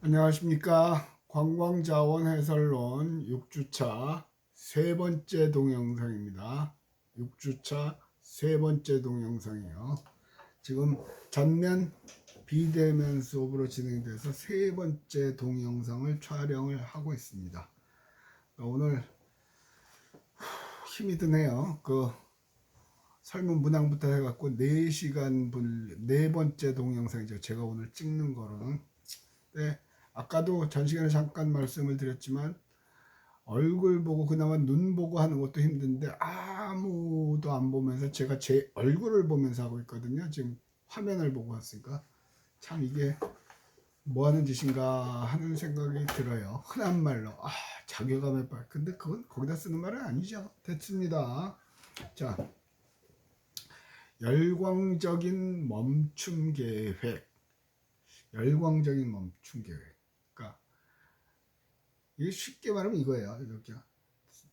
안녕하십니까. 관광자원 해설론 6주차 세 번째 동영상입니다. 6주차 세 번째 동영상이에요. 지금 전면 비대면 수업으로 진행돼서 세 번째 동영상을 촬영을 하고 있습니다. 오늘 힘이 드네요. 설문 문항부터 해갖고 4시간 네 번째 동영상이죠. 제가 오늘 찍는 거로는. 네, 아까도 전 시간에 잠깐 말씀을 드렸지만 얼굴 보고 그나마 눈 보고 하는 것도 힘든데 아무도 안 보면서 제가 제 얼굴을 보면서 하고 있거든요. 지금 화면을 보고 왔으니까 참 이게 뭐 하는 짓인가 하는 생각이 들어요. 흔한 말로 자괴감에 빠져. 근데 그건 거기다 쓰는 말은 아니죠. 됐습니다. 자, 열광적인 멈춤 계획. 열광적인 멈춤 계획. 그러니까 이게 쉽게 말하면 이거예요. 이렇게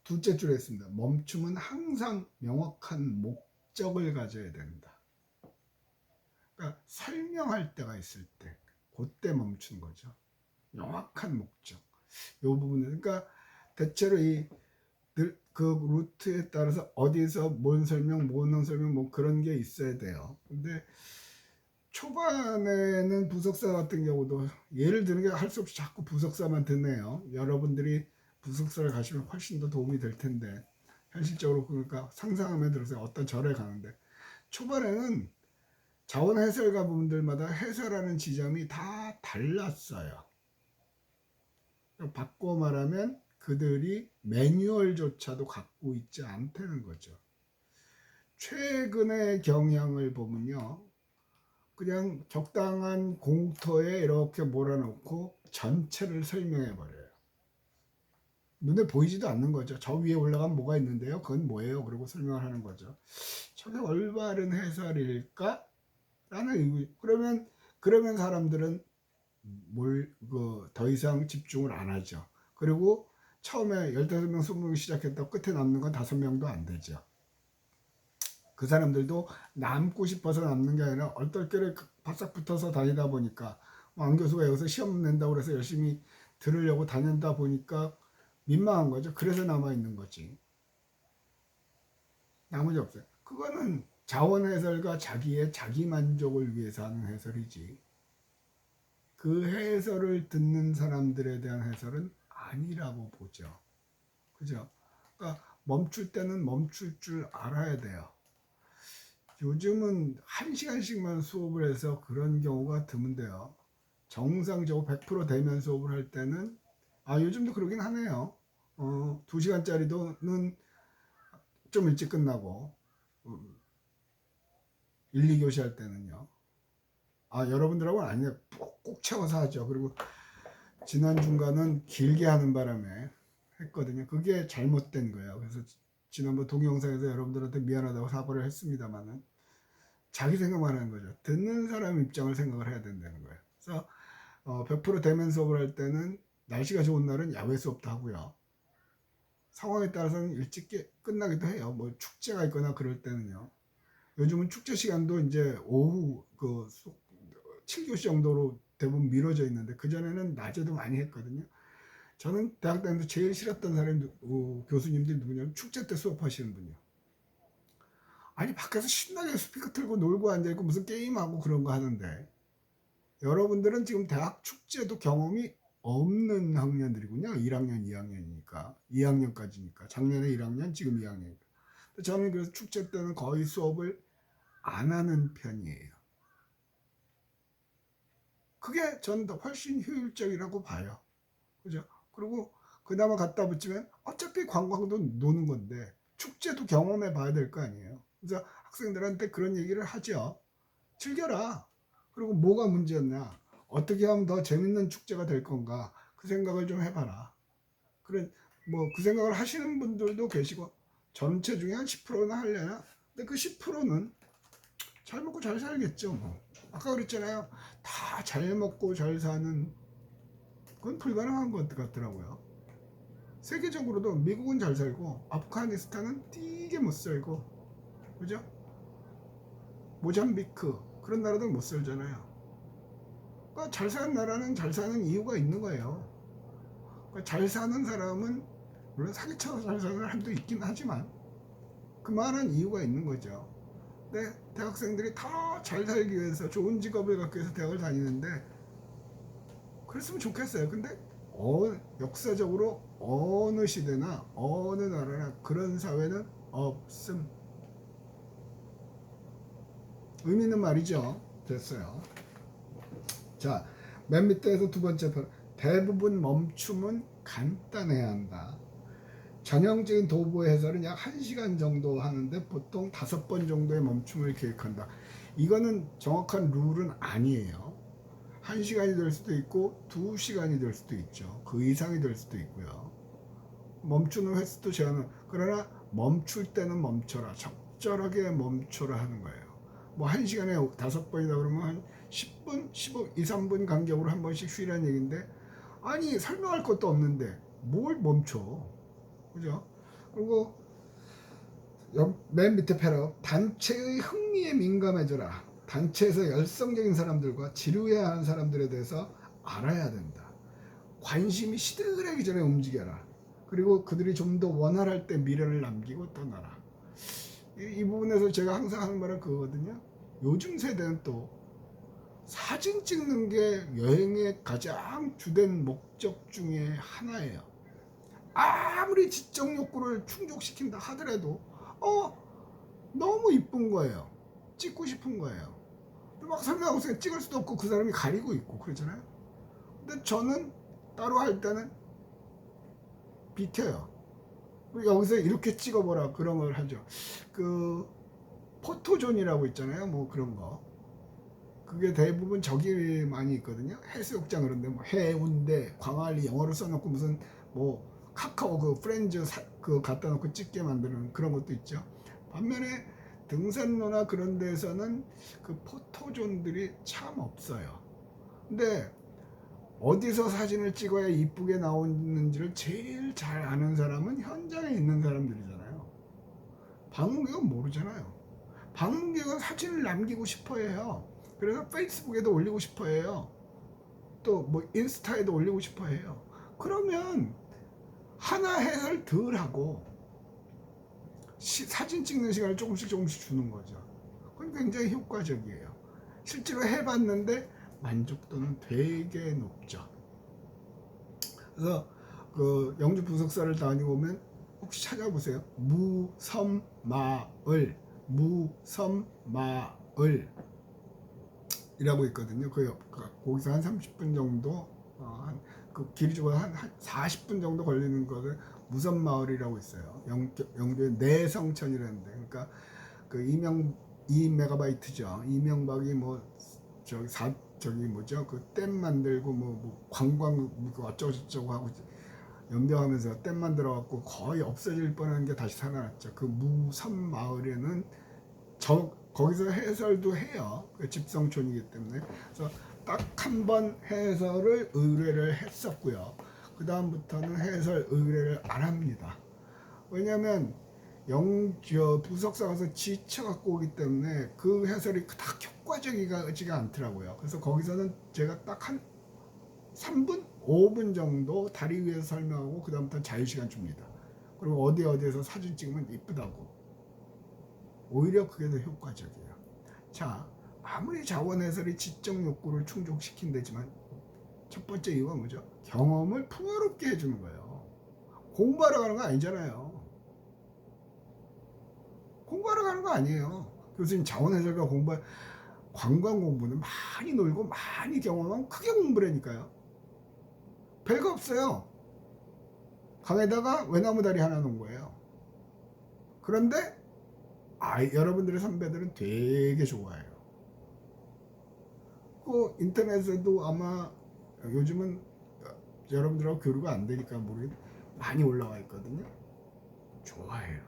둘째 줄에 있습니다. 멈춤은 항상 명확한 목적을 가져야 된다. 그러니까 설명할 때가 있을 때 그때 멈추는 거죠. 명확한 목적. 이 부분은 그러니까 대체로 그 루트에 따라서 어디서 뭔 설명, 뭔 설명 뭐 그런 게 있어야 돼요. 근데 초반에는 부석사 같은 경우도 예를 드는 게 할 수 없이 자꾸 부석사만 듣네요. 여러분들이 부석사를 가시면 훨씬 더 도움이 될 텐데 현실적으로 그러니까 상상하며 들어서 어떤 절에 가는데 초반에는 자원 해설가 분들마다 해설하는 지점이 다 달랐어요. 바꿔 말하면 그들이 매뉴얼조차도 갖고 있지 않다는 거죠. 최근의 경향을 보면요. 그냥 적당한 공터에 이렇게 몰아놓고 전체를 설명해 버려요. 눈에 보이지도 않는 거죠. 저 위에 올라가면 뭐가 있는데요. 그건 뭐예요? 그리고 설명을 하는 거죠. 저게 올바른 해설일까? 라는 의구. 그러면 사람들은 더 이상 집중을 안 하죠. 그리고 처음에 15명, 20명 시작했다고 끝에 남는 건 5명도 안 되죠. 그 사람들도 남고 싶어서 남는 게 아니라 얼떨결에 바싹 붙어서 다니다 보니까 안 교수가 여기서 시험 낸다고 그래서 열심히 들으려고 다닌다 보니까 민망한 거죠. 그래서 남아있는 거지. 나머지 없어요. 그거는 자원 해설과 자기의 자기 만족을 위해서 하는 해설이지. 그 해설을 듣는 사람들에 대한 해설은 아니라고 보죠. 그죠? 그러니까 멈출 때는 멈출 줄 알아야 돼요. 요즘은 1시간씩만 수업을 해서 그런 경우가 드문데요. 정상적으로 100% 대면 수업을 할 때는 요즘도 그러긴 하네요. 2시간짜리도는 좀 일찍 끝나고 1, 2교시 할 때는요. 여러분들하고는 아니에요. 꼭 채워서 하죠. 그리고 지난 중간은 길게 하는 바람에 했거든요. 그게 잘못된 거예요. 그래서 지난번 동영상에서 여러분들한테 미안하다고 사과를 했습니다만은 자기 생각만 하는 거죠. 듣는 사람 입장을 생각을 해야 된다는 거예요. 그래서 100% 대면 수업을 할 때는 날씨가 좋은 날은 야외 수업도 하고요. 상황에 따라서는 일찍 끝나기도 해요. 뭐 축제가 있거나 그럴 때는요. 요즘은 축제 시간도 이제 오후 7교시 정도로 대부분 미뤄져 있는데 그전에는 낮에도 많이 했거든요. 저는 대학 다니면서 제일 싫었던 사람이 교수님들이 누구냐면 축제 때 수업하시는 분이요. 아니 밖에서 신나게 스피커 틀고 놀고 앉아있고 무슨 게임하고 그런 거 하는데 여러분들은 지금 대학 축제도 경험이 없는 학년들이군요. 1학년, 2학년이니까 2학년까지니까 작년에 1학년, 지금 2학년이니까 저는 그래서 축제 때는 거의 수업을 안 하는 편이에요. 그게 저는 더 훨씬 효율적이라고 봐요. 그죠? 그리고 그나마 갖다 붙이면 어차피 관광도 노는 건데 축제도 경험해 봐야 될 거 아니에요. 그래서 학생들한테 그런 얘기를 하죠. 즐겨라. 그리고 뭐가 문제였냐? 어떻게 하면 더 재밌는 축제가 될 건가? 그 생각을 좀 해봐라. 그래, 뭐 그 생각을 하시는 분들도 계시고 전체 중에 한 10%나 하려나? 근데 그 10%는 잘 먹고 잘 살겠죠. 뭐. 아까 그랬잖아요. 다 잘 먹고 잘 사는 그건 불가능한 것 같더라고요. 세계적으로도 미국은 잘 살고 아프가니스탄은 되게 못 살고 그죠? 모잠비크 그런 나라들 못 살잖아요. 그러니까 잘 사는 나라는 잘 사는 이유가 있는 거예요. 그러니까 잘 사는 사람은 물론 사기쳐서 잘 사는 사람도 있긴 하지만 그만한 이유가 있는 거죠. 근데 대학생들이 다 잘 살기 위해서 좋은 직업을 갖기 위해서 대학을 다니는데 그랬으면 좋겠어요. 근데 역사적으로 어느 시대나 어느 나라나 그런 사회는 없음. 의미 있는 말이죠. 됐어요. 자, 맨 밑에서 두 번째 편. 대부분 멈춤은 간단해야 한다. 전형적인 도보 해설은 약 1시간 정도 하는데 보통 5번 정도의 멈춤을 계획한다. 이거는 정확한 룰은 아니에요. 1시간이 될 수도 있고 2시간이 될 수도 있죠. 그 이상이 될 수도 있고요. 멈추는 횟수도 제한은, 그러나 멈출 때는 멈춰라. 적절하게 멈춰라 하는 거예요. 뭐 1시간에 5번이다 그러면 한 10분, 15, 2, 3분 간격으로 한 번씩 쉬라는 얘기인데, 아니 설명할 것도 없는데 뭘 멈춰. 그죠? 그리고 맨 밑에 패러, 단체의 흥미에 민감해져라. 단체에서 열성적인 사람들과 지루해하는 사람들에 대해서 알아야 된다. 관심이 시들하기 전에 움직여라. 그리고 그들이 좀 더 원활할 때 미련을 남기고 떠나라. 이 부분에서 제가 항상 하는 말은 그거거든요. 요즘 세대는 또 사진 찍는 게 여행의 가장 주된 목적 중에 하나예요. 아무리 지적 욕구를 충족시킨다 하더라도 너무 이쁜 거예요. 찍고 싶은 거예요. 막 설명하고 찍을 수도 없고 그 사람이 가리고 있고 그러잖아요. 근데 저는 따로 할 때는 비켜요. 여기서 이렇게 찍어보라 그런 걸 하죠. 그 포토존이라고 있잖아요. 뭐 그런 거. 그게 대부분 저기 많이 있거든요. 해수욕장 그런데 뭐 해운대, 광안리 영어로 써놓고 무슨 뭐 카카오 그 프렌즈 그 갖다 놓고 찍게 만드는 그런 것도 있죠. 반면에 등산로나 그런 데서는 그 포토존들이 참 없어요. 근데 어디서 사진을 찍어야 이쁘게 나오는지를 제일 잘 아는 사람은 현장에 있는 사람들이잖아요. 방문객은 모르잖아요. 방문객은 사진을 남기고 싶어 해요. 그래서 페이스북에도 올리고 싶어 해요. 또 뭐 인스타에도 올리고 싶어 해요. 그러면 하나 해설 덜 하고 사진 찍는 시간을 조금씩 주는 거죠. 그건 굉장히 효과적이에요. 실제로 해봤는데 만족도는 되게 높죠. 그래서 그 영주 부석사를 다니고 오면 혹시 찾아보세요. 무섬마을 이라고 있거든요. 거기서 한 30분 정도 그 길이 좀 한 40분 정도 걸리는 것을 무섬마을이라고 있어요. 영주의 내성천이라는데, 그러니까 그 2메가바이트죠. 이명박이 뭐 저기 뭐죠? 그 댐 만들고 뭐 관광 뭐 어쩌고 저쩌고 하고 연병하면서 댐 만들어 갖고 거의 없어질 뻔한 게 다시 살아났죠. 그 무섬마을에는 거기서 해설도 해요. 그 집성촌이기 때문에. 그래서 딱 한 번 해설을 의뢰를 했었고요. 그 다음부터는 해설 의뢰를 안 합니다. 왜냐하면 부석사 가서 지쳐갖고 오기 때문에 그 해설이 딱 효과적이지가 않더라고요. 그래서 거기서는 제가 딱 한 3분, 5분 정도 다리 위에서 설명하고 그 다음부터는 자유시간 줍니다. 그리고 어디에서 사진 찍으면 이쁘다고. 오히려 그게 더 효과적이에요. 자, 아무리 자원 해설이 지적 욕구를 충족시킨다지만 첫 번째 이유가 뭐죠? 경험을 풍요롭게 해주는 거예요. 공부하러 가는 거 아니잖아요. 공부하러 가는 거 아니에요. 교수님 자원 해설과 관광 공부는 많이 놀고 많이 경험하면 크게 공부라니까요. 별거 없어요. 강에다가 외나무다리 하나 놓은 거예요. 그런데 여러분들의 선배들은 되게 좋아해요. 그 인터넷에도 아마 요즘은 여러분들하고 교류가 안 되니까 많이 올라와 있거든요. 좋아해요.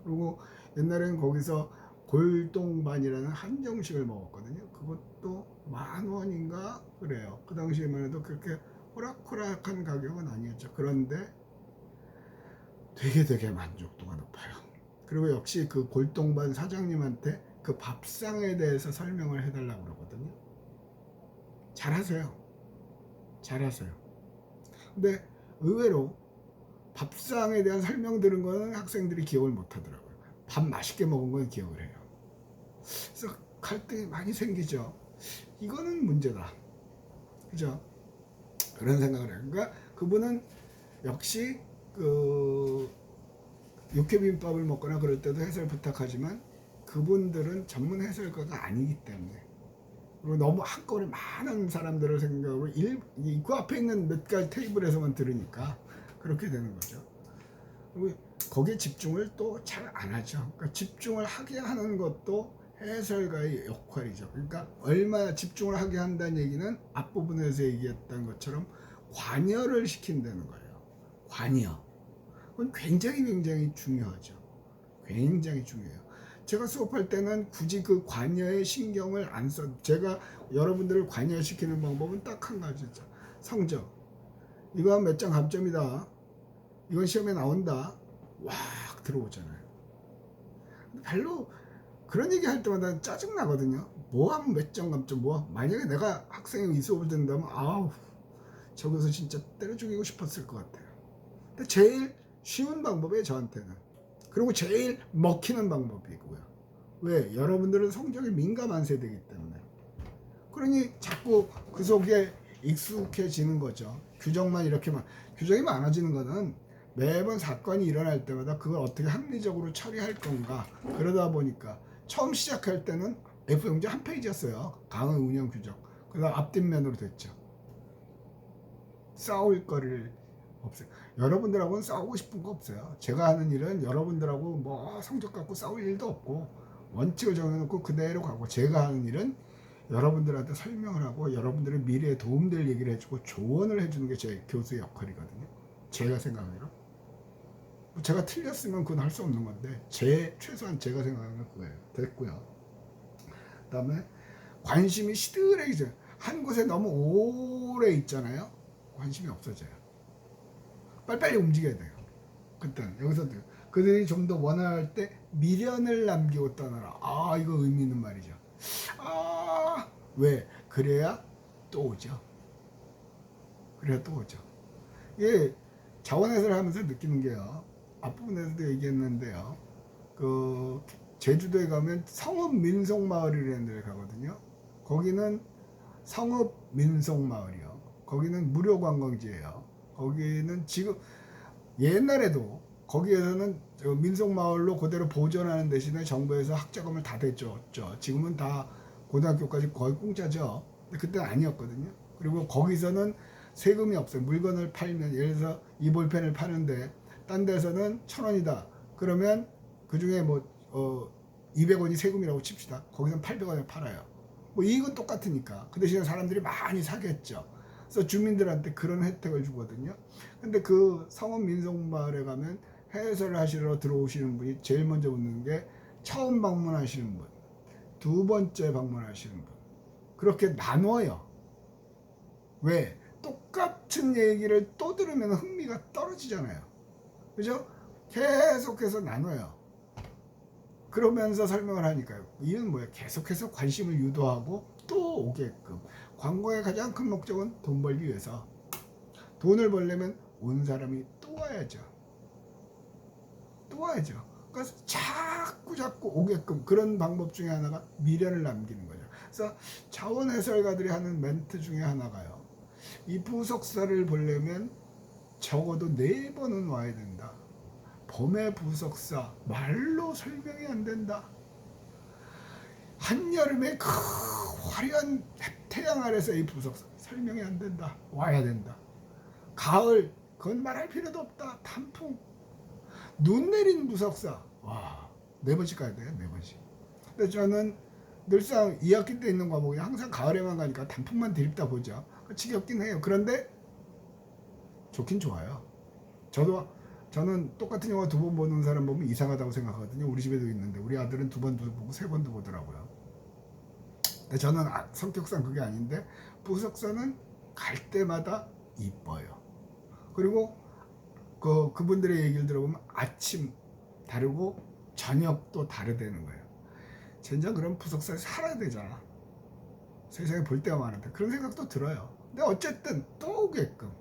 그리고 옛날에는 거기서 골동반이라는 한정식을 먹었거든요. 그것도 10,000원인가 그래요. 그 당시에만 해도 그렇게 호락호락한 가격은 아니었죠. 그런데 되게 만족도가 높아요. 그리고 역시 그 골동반 사장님한테 그 밥상에 대해서 설명을 해달라고 그러거든요. 잘하세요. 잘하세요. 근데 의외로 밥상에 대한 설명 들은 거는 학생들이 기억을 못 하더라고요. 밥 맛있게 먹은 건 기억을 해요. 그래서 갈등이 많이 생기죠. 이거는 문제다. 그죠? 그런 생각을 해요. 그러니까 그분은 역시 그 육회비빔밥을 먹거나 그럴 때도 해설 부탁하지만 그분들은 전문 해설가가 아니기 때문에, 그리고 너무 한꺼번에 많은 사람들을 생각하고 그 앞에 있는 몇 가지 테이블에서만 들으니까 그렇게 되는 거죠. 그리고 거기에 집중을 또 잘 안 하죠. 그러니까 집중을 하게 하는 것도 해설가의 역할이죠. 그러니까 얼마나 집중을 하게 한다는 얘기는 앞부분에서 얘기했던 것처럼 관여를 시킨다는 거예요. 관여. 그건 굉장히 중요하죠. 굉장히 중요해요. 제가 수업할 때는 굳이 그 관여에 신경을 안 써. 제가 여러분들을 관여시키는 방법은 딱 한 가지죠. 성적. 이거 몇 장 감점이다. 이건 시험에 나온다. 와, 들어오잖아요. 별로 그런 얘기 할 때마다 짜증 나거든요. 뭐 하면 몇 점 감점, 뭐 만약에 내가 학생이 이 수업을 듣는다면 아우 저기서 진짜 때려 죽이고 싶었을 것 같아요. 근데 제일 쉬운 방법이에요, 저한테는. 그리고 제일 먹히는 방법이고요. 왜? 여러분들은 성적에 민감한 세대이기 때문에. 그러니 자꾸 그 속에 익숙해지는 거죠. 규정만 이렇게만. 규정이 많아지는 거는 매번 사건이 일어날 때마다 그걸 어떻게 합리적으로 처리할 건가. 그러다 보니까 처음 시작할 때는 F용지 한 페이지였어요. 강의 운영 규정. 그다음 앞뒷면으로 됐죠. 싸울 거리를 없어요. 여러분들하고는 싸우고 싶은 거 없어요. 제가 하는 일은 여러분들하고 뭐 성적 갖고 싸울 일도 없고 원칙을 정해놓고 그대로 가고, 제가 하는 일은 여러분들한테 설명을 하고 여러분들의 미래에 도움될 얘기를 해주고 조언을 해주는 게 제 교수의 역할이거든요. 제가 생각하기로. 제가 틀렸으면 그건 할 수 없는 건데 최소한 제가 생각하는 건 그거예요. 됐고요. 그 다음에 관심이 시들해지죠. 한 곳에 너무 오래 있잖아요. 관심이 없어져요. 빨리빨리 움직여야 돼요. 그때는 여기서도 그들이 좀 더 원할 때 미련을 남기고 떠나라. 아, 이거 의미 있는 말이죠. 아, 왜? 그래야 또 오죠. 그래야 또 오죠. 이게 자원해설을 하면서 느끼는 게요. 앞부분에서도 얘기했는데요. 그 제주도에 가면 성읍민속마을이라는 데를 가거든요. 거기는 성읍민속마을이요. 거기는 무료 관광지예요. 거기는 지금 옛날에도 거기에서는 민속마을로 그대로 보존하는 대신에 정부에서 학자금을 다 대줬죠. 지금은 다 고등학교까지 거의 공짜죠. 근데 그때는 아니었거든요. 그리고 거기서는 세금이 없어요. 물건을 팔면, 예를 들어서 이 볼펜을 파는데 딴 데서는 1,000원이다. 그러면 그 중에 뭐 200원이 세금이라고 칩시다. 거기서는 800원에 팔아요. 뭐 이익은 똑같으니까. 그 대신에 사람들이 많이 사겠죠. 그래서 주민들한테 그런 혜택을 주거든요. 근데 그 성원 민속마을에 가면 해설을 하시러 들어오시는 분이 제일 먼저 묻는 게 처음 방문하시는 분, 두 번째 방문하시는 분. 그렇게 나눠요. 왜? 똑같은 얘기를 또 들으면 흥미가 떨어지잖아요. 그죠? 계속해서 나눠요. 그러면서 설명을 하니까요. 이는 뭐야? 계속해서 관심을 유도하고 또 오게끔. 광고의 가장 큰 목적은 돈 벌기 위해서. 돈을 벌려면 온 사람이 또 와야죠. 또 와야죠. 그래서 자꾸 오게끔. 그런 방법 중에 하나가 미련을 남기는 거죠. 그래서 자원 해설가들이 하는 멘트 중에 하나가요. 이 부석사를 보려면 적어도 4번은 와야 된다. 봄의 부석사 말로 설명이 안 된다. 한여름에 그 화려한 태양 아래서 이 부석사 설명이 안 된다. 와야 된다. 가을 그건 말할 필요도 없다. 단풍 눈 내린 부석사 와 4번씩 가야 돼요. 4번씩. 근데 저는 늘상 2학기 때 있는 과목이 항상 가을에만 가니까 단풍만 드립다 보죠. 지겹긴 해요. 그런데 좋긴 좋아요. 저는 똑같은 영화 2번 보는 사람 보면 이상하다고 생각하거든요. 우리 집에도 있는데 우리 아들은 2번도 보고 3번도 보더라고요. 근데 저는 성격상 그게 아닌데 부석사는 갈 때마다 이뻐요. 그리고 그분들의 얘기를 들어보면 아침 다르고 저녁도 다르다는 거예요. 젠장 그럼 부석사에 살아야 되잖아. 세상에 볼 때가 많은데 그런 생각도 들어요. 근데 어쨌든 또 오게끔.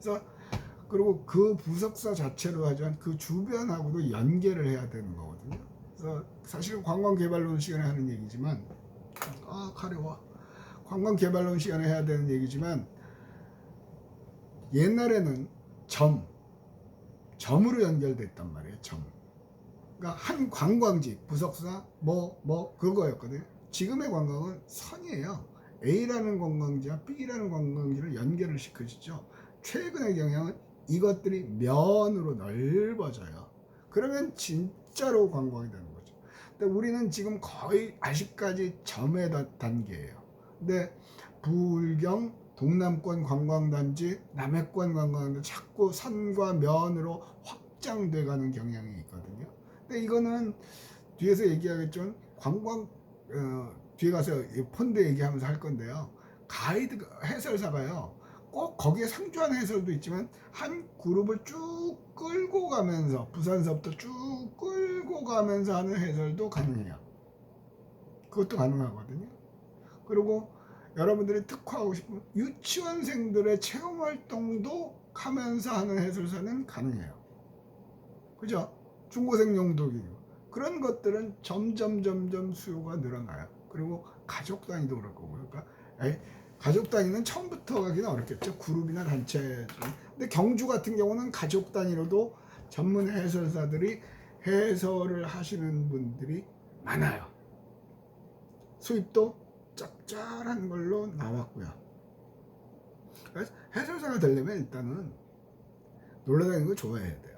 그래서 그리고 그 부석사 자체로 하지만 그 주변하고도 연계를 해야 되는 거거든요. 그래서 사실은 관광개발론 시간에 하는 얘기지만 가려워. 관광개발론 시간에 해야 되는 얘기지만 옛날에는 점으로 연결됐단 말이에요. 점. 그러니까 한 관광지 부석사 그거였거든요. 지금의 관광은 선이에요. A라는 관광지와 B라는 관광지를 연결을 시켜주죠. 최근의 경향은 이것들이 면으로 넓어져요. 그러면 진짜로 관광이 되는 거죠. 근데 우리는 지금 거의 아직까지 점의 단계예요. 근데 부울경 동남권 관광단지, 남해권 관광단지 자꾸 산과 면으로 확장돼 가는 경향이 있거든요. 근데 이거는 뒤에서 얘기하겠지만 관광 뒤에 가서 폰드 얘기하면서 할 건데요. 가이드 해설사가요. 꼭 거기에 상주하는 해설도 있지만 한 그룹을 쭉 끌고 가면서 부산서부터 쭉 끌고 가면서 하는 해설도 가능해요. 그것도 가능하거든요. 그리고 여러분들이 특화하고 싶은 유치원생들의 체험활동도 하면서 하는 해설사는 가능해요. 그죠? 중고생 용도기고 그런 것들은 점점 수요가 늘어나요. 그리고 가족 단위도 그럴 거고. 그러니까 가족 단위는 처음부터 가기는 어렵겠죠. 그룹이나 단체. 근데 경주 같은 경우는 가족 단위로도 전문 해설사들이 해설을 하시는 분들이 많아요. 수입도 짭짤한 걸로 나왔고요. 그래서 해설사가 되려면 일단은 놀러다니는 걸 좋아해야 돼요.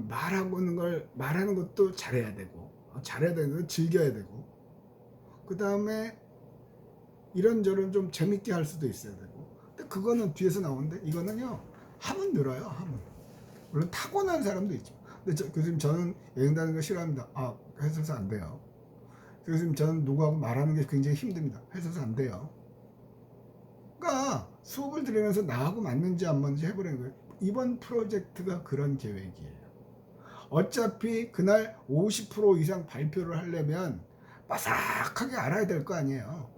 말하는 것도 잘해야 되고, 잘해야 되는 걸 즐겨야 되고, 그 다음에 이런저런 좀 재밌게 할 수도 있어야 되고. 근데 그거는 뒤에서 나오는데 이거는요 하면 늘어요. 하면 물론 타고난 사람도 있죠. 근데 교수님 저는 여행 다니는 거 싫어합니다. 해설사 안 돼요. 교수님 저는 누구하고 말하는 게 굉장히 힘듭니다. 해설사 안 돼요. 그러니까 수업을 들으면서 나하고 맞는지 안 맞는지 해보라는 거예요. 이번 프로젝트가 그런 계획이에요. 어차피 그날 50% 이상 발표를 하려면 빠삭하게 알아야 될 거 아니에요.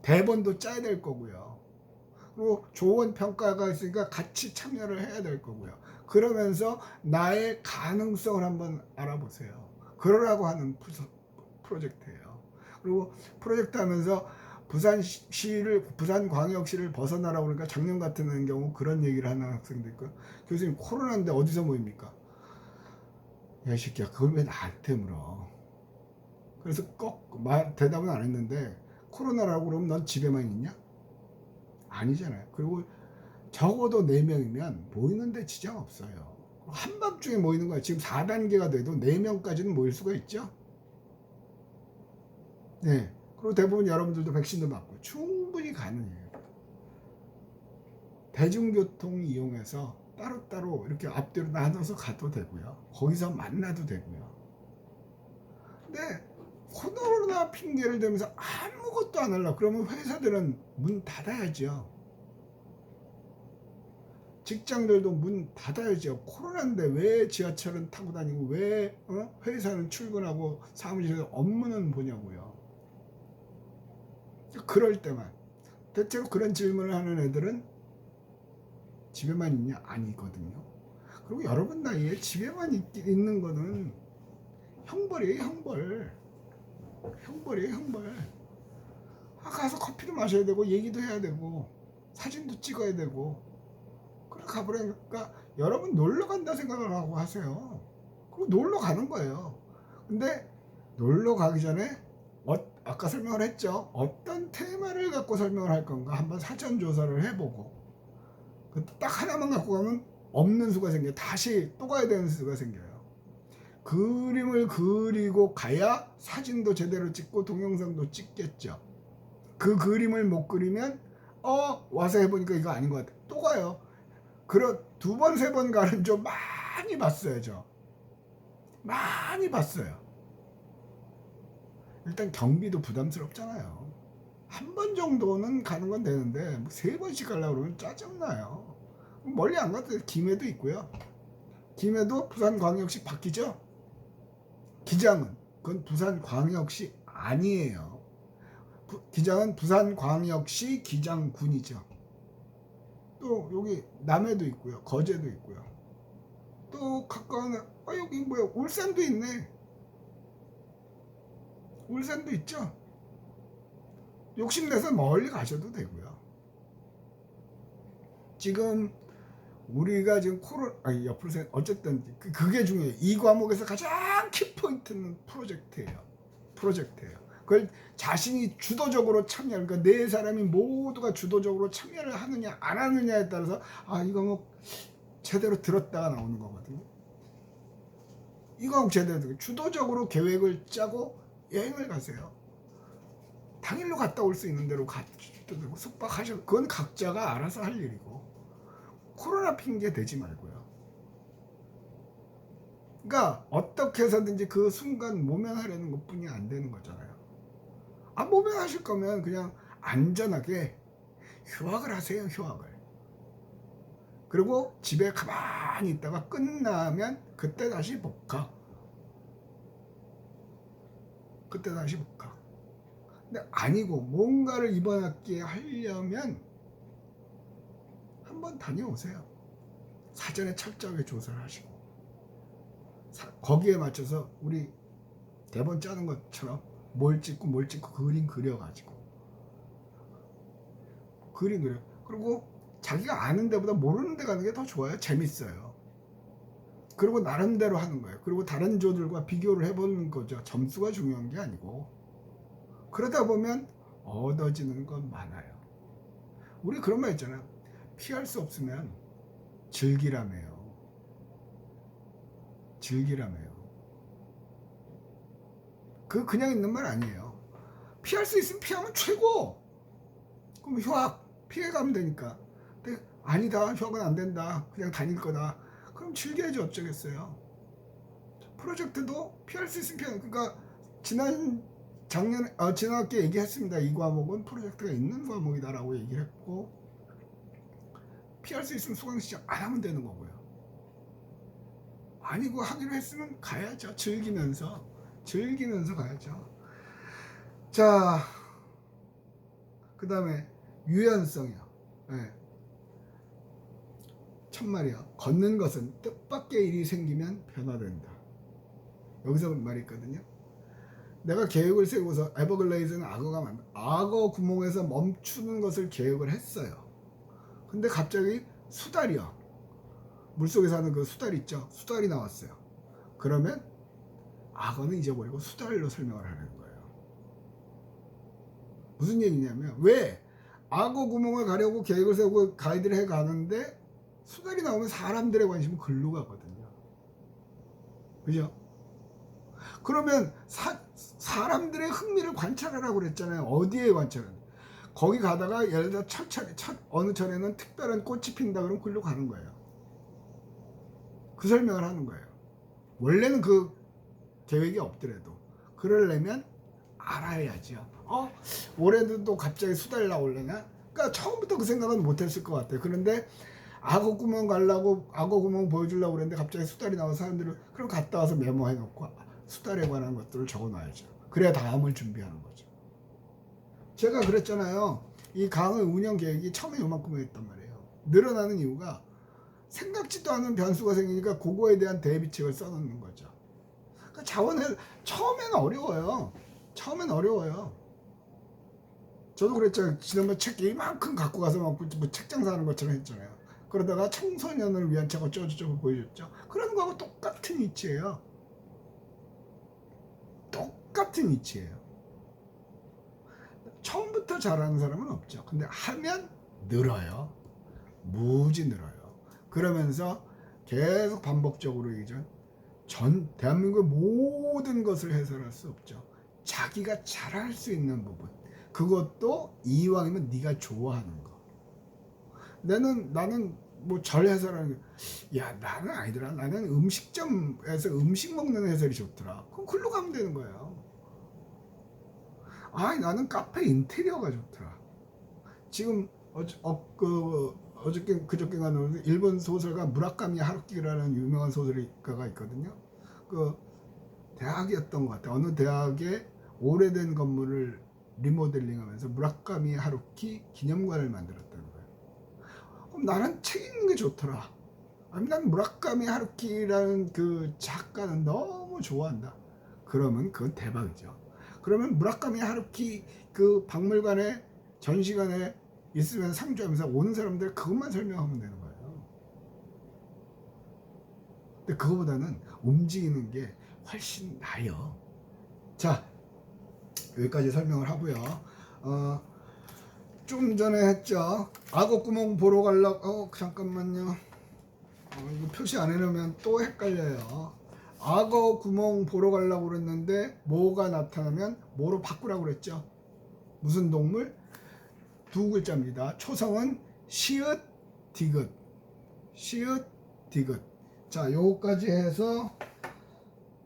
대본도 짜야 될 거고요. 그리고 좋은 평가가 있으니까 같이 참여를 해야 될 거고요. 그러면서 나의 가능성을 한번 알아보세요. 그러라고 하는 프로젝트예요. 그리고 프로젝트 하면서 부산광역시를 벗어나라고 그러니까 작년 같은 경우 그런 얘기를 하는 학생도 있고, 교수님 코로나인데 어디서 모입니까? 야, 이 새끼야, 그걸 왜 나한테 물어? 그래서 꼭 대답은 안 했는데, 코로나라고 그러면 넌 집에만 있냐? 아니잖아요. 그리고 적어도 4명이면 모이는데 지장 없어요. 한밤중에 모이는 거야. 지금 4단계가 돼도 4명까지는 모일 수가 있죠? 네. 그리고 대부분 여러분들도 백신도 맞고 충분히 가능해요. 대중교통 이용해서 따로따로 이렇게 앞뒤로 나눠서 가도 되고요. 거기서 만나도 되고요. 근데 코로나 핑계를 대면서 아무것도 안 하려고 그러면 회사들은 문 닫아야죠. 직장들도 문 닫아야죠. 코로나인데 왜 지하철은 타고 다니고 왜 회사는 출근하고 사무실에서 업무는 보냐고요. 그럴 때만 대체로 그런 질문을 하는 애들은 집에만 있냐? 아니거든요. 그리고 여러분 나이에 집에만 있는 거는 형벌이에요. 형벌이에요. 가서 커피도 마셔야 되고 얘기도 해야 되고 사진도 찍어야 되고 그래 가보라니까. 여러분 놀러 간다 생각을 하고 하세요. 그리고 놀러 가는 거예요. 근데 놀러 가기 전에 아까 설명을 했죠. 어떤 테마를 갖고 설명을 할 건가 한번 사전 조사를 해보고 딱 하나만 갖고 가면 없는 수가 생겨요. 다시 또 가야 되는 수가 생겨요. 그림을 그리고 가야 사진도 제대로 찍고 동영상도 찍겠죠. 그 그림을 못 그리면 와서 해보니까 이거 아닌 것 같아. 또 가요. 그런 2번, 3번 가는 좀 많이 봤어요. 많이 봤어요. 일단 경비도 부담스럽잖아요. 한 번 정도는 가는 건 되는데 3번씩 가려고 그러면 짜증나요. 멀리 안 가도 김해도 있고요. 김해도 부산광역시 바뀌죠. 기장은 그건 부산광역시 아니에요. 기장은 부산광역시 기장군이죠. 또 여기 남해도 있고요, 거제도 있고요. 또 가까운 여기 뭐야, 울산도 있네. 울산도 있죠. 욕심내서 멀리 가셔도 되고요. 지금 우리가 지금 옆으로 어쨌든 그게 중요해요. 이 과목에서 가장 키포인트는 프로젝트예요. 그걸 자신이 주도적으로 참여, 그러니까 네 사람이 모두가 주도적으로 참여를 하느냐 안 하느냐에 따라서 이 과목 제대로 들었다가 나오는 거거든요. 이 과목 제대로 주도적으로 계획을 짜고 여행을 가세요. 당일로 갔다 올 수 있는 대로 숙박하셔. 그건 각자가 알아서 할 일이고, 코로나 핑계 대지 말고요. 그러니까 어떻게 해서든지 그 순간 모면하려는 것뿐이 안 되는 거잖아요. 모면하실 거면 그냥 안전하게 휴학을 하세요. 휴학을. 그리고 집에 가만히 있다가 끝나면 그때 다시 복학. 근데 아니고 뭔가를 이번 학기에 하려면 한번 다녀오세요. 사전에 철저하게 조사를 하시고 거기에 맞춰서 우리 대본 짜는 것처럼 뭘 찍고 그림 그려가지고 그리고 자기가 아는 데보다 모르는 데 가는 게 더 좋아요. 재밌어요. 그리고 나름대로 하는 거예요. 그리고 다른 조들과 비교를 해보는 거죠. 점수가 중요한 게 아니고. 그러다 보면 얻어지는 건 많아요. 우리 그런 말 있잖아요. 피할 수 없으면 즐기라며요. 그냥 있는 말 아니에요. 피할 수 있으면 피하면 최고. 그럼 휴학 피해가면 되니까. 근데 아니다, 휴학은 안 된다, 그냥 다닐 거다, 그럼 즐겨야지 어쩌겠어요. 프로젝트도 피할 수 있으면 피하는, 그러니까 지난 학기에 얘기했습니다. 이 과목은 프로젝트가 있는 과목이다라고 얘기를 했고, 피할 수 있으면 수강신청 안 하면 되는 거고요. 아니고 하기로 했으면 가야죠. 즐기면서 가야죠. 자, 그 다음에 유연성이요. 네. 첫말이요. 걷는 것은 뜻밖의 일이 생기면 변화된다. 여기서 말이 있거든요. 내가 계획을 세우고서 에버글레이즈는 악어 구멍에서 멈추는 것을 계획을 했어요. 근데 갑자기 수달이요. 물속에 사는 그 수달 있죠. 수달이 나왔어요. 그러면 악어는 잊어버리고 수달로 설명을 하는 거예요. 무슨 얘기냐면, 왜 악어 구멍을 가려고 계획을 세우고 가이드를 해 가는데 수달이 나오면 사람들의 관심은 글로 가거든요. 그죠? 그러면 사람들의 흥미를 관찰하라고 그랬잖아요. 어디에 관찰하는? 거기 가다가 예를 들어 어느 철에는 특별한 꽃이 핀다 그러면 글로 가는 거예요. 그 설명을 하는 거예요. 원래는 그 계획이 없더라도 그러려면 알아야죠. 올해도 또 갑자기 수달 나올려나? 그러니까 처음부터 그 생각은 못했을 것 같아요. 그런데 악어 구멍 가려고, 악어 구멍 보여주려고 그랬는데 갑자기 수달이 나와서 사람들은 그럼 갔다 와서 메모해놓고 수달에 관한 것들을 적어놔야죠. 그래야 다음을 준비하는 거죠. 제가 그랬잖아요. 이 강의 운영 계획이 처음에 요만큼이었단 말이에요. 늘어나는 이유가 생각지도 않은 변수가 생기니까 그거에 대한 대비책을 써놓는 거죠. 그러니까 처음에는 어려워요. 저도 그랬잖아요. 지난번 책 이만큼 갖고 가서 막 뭐 책장 사는 것처럼 했잖아요. 그러다가 청소년을 위한 책 어쩌고저쩌고 보여줬죠. 그런 거하고 똑같은 이치예요. 처음부터 잘하는 사람은 없죠. 근데 하면 늘어요. 무지 늘어요. 그러면서 계속 반복적으로 얘기죠. 대한민국의 모든 것을 해설할 수 없죠. 자기가 잘할 수 있는 부분, 그것도 이왕이면 네가 좋아하는 거. 나는 뭐 절 해설하는 게, 나는 아니더라. 나는 음식점에서 음식 먹는 해설이 좋더라. 그럼 글로 가면 되는 거예요. 나는 카페 인테리어가 좋더라. 지금 그저께 가는 일본 소설가 무라카미 하루키라는 유명한 소설가가 있거든요. 그 대학이었던 것 같아요. 어느 대학의 오래된 건물을 리모델링하면서 무라카미 하루키 기념관을 만들었다는 거예요. 그럼 나는 책 읽는 게 좋더라. 아니, 난 무라카미 하루키라는 그 작가는 너무 좋아한다. 그러면 그건 대박이죠. 그러면 무라카미 하루키 그 박물관에 전시관에 있으면 상주하면서 오는 사람들 그것만 설명하면 되는 거예요. 근데 그거보다는 움직이는 게 훨씬 나아요. 자, 여기까지 설명을 하고요. 좀 전에 했죠. 악어구멍 보러 가려고 잠깐만요. 이거 표시 안 해놓으면 또 헷갈려요. 악어구멍 보러 가려고 그랬는데 뭐가 나타나면 뭐로 바꾸라고 그랬죠. 무슨 동물? 두 글자입니다. 초성은 시읒 디귿. 시읒 디귿. 자, 요거까지 해서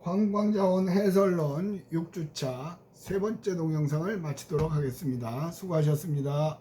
관광자원 해설론 6주차 세 번째 동영상을 마치도록 하겠습니다. 수고하셨습니다.